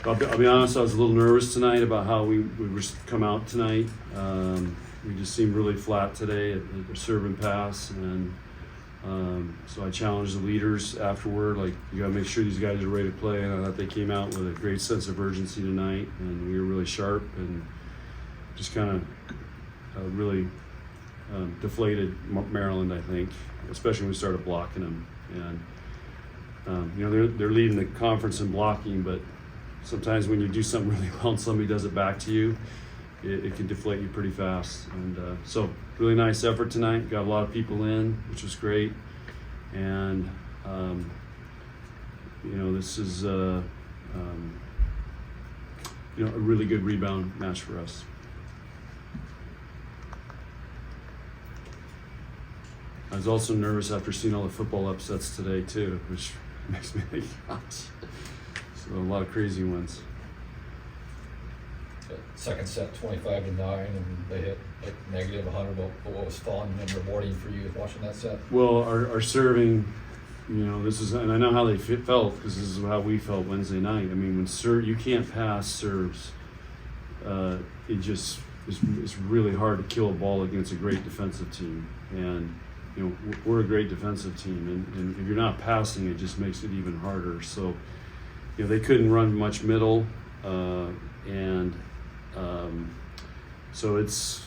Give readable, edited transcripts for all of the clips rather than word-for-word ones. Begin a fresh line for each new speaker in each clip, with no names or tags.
I'll be honest, I was a little nervous tonight about how we were come out tonight. We just seemed really flat today at the serve and pass, and so I challenged the leaders afterward, like, you gotta make sure these guys are ready to play, and I thought they came out with a great sense of urgency tonight, and we were really sharp and just kind of really deflated Maryland, I think, especially when we started blocking them. And you know, they're leading the conference in blocking, but sometimes when you do something really well and somebody does it back to you, it can deflate you pretty fast. And so really nice effort tonight. Got a lot of people in, which was great. And you know, this is you know, a really good rebound match for us. I was also nervous after seeing all the football upsets today too, which makes me think, gosh. So a lot of crazy ones.
Second set, 25-9, and they hit like negative 100. What was fun and rewarding for you watching that set?
Well, our serving, you know, this is, and I know how they felt, because this is how we felt Wednesday night. I mean, when you can't pass serves, it just it's really hard to kill a ball against a great defensive team. And you know, we're a great defensive team, and if you're not passing, it just makes it even harder. So, you know, they couldn't run much middle, and so it's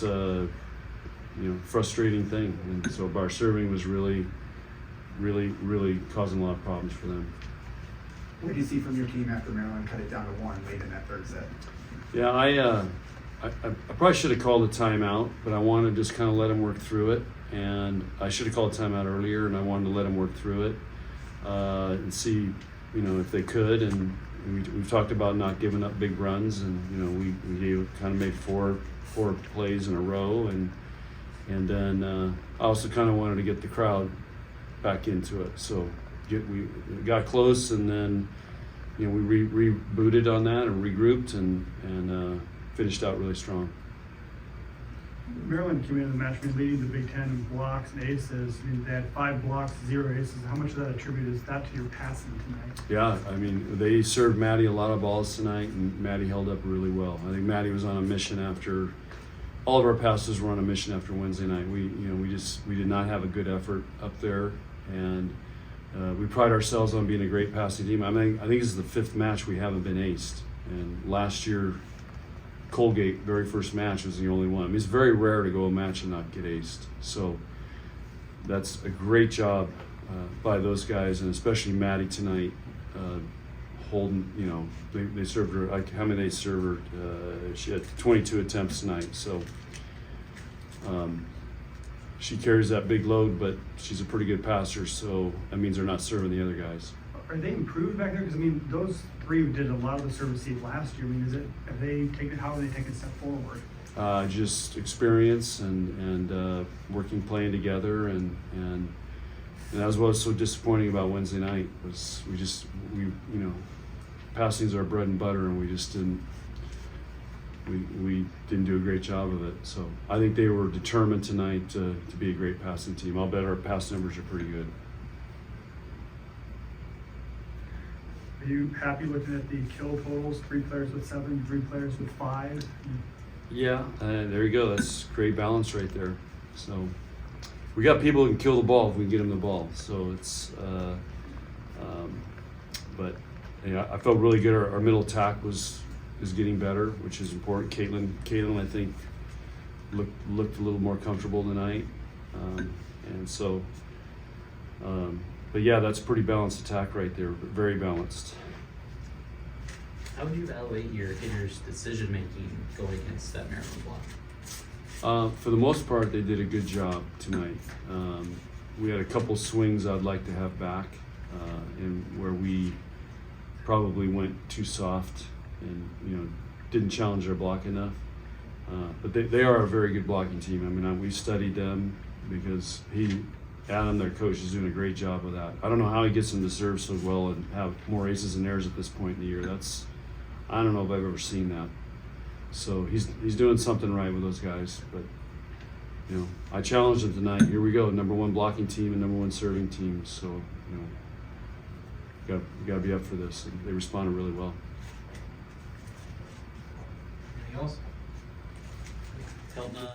a, you know, frustrating thing. And so our serving was really causing a lot of problems for them.
What do you see from your team after Maryland cut it down to 1 late in that third set?
Yeah, I probably should have called a timeout, but I wanted to just kind of let them work through it. And I should have called a timeout earlier, and I wanted to let them work through it and see, you know, if they could. And we've talked about not giving up big runs, and you know, we kind of made four plays in a row, and then I also kind of wanted to get the crowd back into it. So we got close, and then you know, we rebooted on that and regrouped, and finished out really strong.
Maryland came into the match leading the Big Ten in blocks and aces. I mean, they had 5 blocks, 0 aces. How much of that attribute is that to your passing tonight?
Yeah, I mean, they served Maddie a lot of balls tonight, and Maddie held up really well. I think Maddie was on a mission after all of our passes were on a mission after Wednesday night. We did not have a good effort up there, and we pride ourselves on being a great passing team. I think this is the 5th match we haven't been aced, and last year Colgate, very first match, was the only one. I mean, it's very rare to go a match and not get aced. So that's a great job by those guys, and especially Maddie tonight, holding, you know, they served her, like, how many they served her? She had 22 attempts tonight. So she carries that big load, but she's a pretty good passer, so that means they're not serving the other guys.
Are they improved back there? Because I mean, those 3 did a lot of the serve receive last year. I mean, how are they taking a step forward?
Just experience and working, playing together, and that was what was so disappointing about Wednesday night, was we you know, passing is our bread and butter, and we just didn't do a great job of it. So I think they were determined tonight to be a great passing team. I'll bet our pass numbers are pretty good.
Are you happy looking at the kill totals? 3 players with 7, 3 players with 5?
Yeah, there you go. That's great balance right there. So we got people who can kill the ball if we can get them the ball. So it's, but yeah, I felt really good. Our middle attack is getting better, which is important. Caitlin, I think, looked a little more comfortable tonight, and so. But yeah, that's a pretty balanced attack right there, very balanced.
How would you evaluate your hitters' decision-making going against that Maryland block?
For the most part, they did a good job tonight. We had a couple swings I'd like to have back, and where we probably went too soft and, you know, didn't challenge our block enough. But they are a very good blocking team. I mean, we studied them because Adam, their coach, is doing a great job of that. I don't know how he gets them to serve so well and have more aces and errors at this point in the year. I don't know if I've ever seen that. So he's doing something right with those guys. But you know, I challenged them tonight. Here we go, #1 blocking team and #1 serving team. So you know, you got to be up for this. And they responded really well.
else?
Hilton,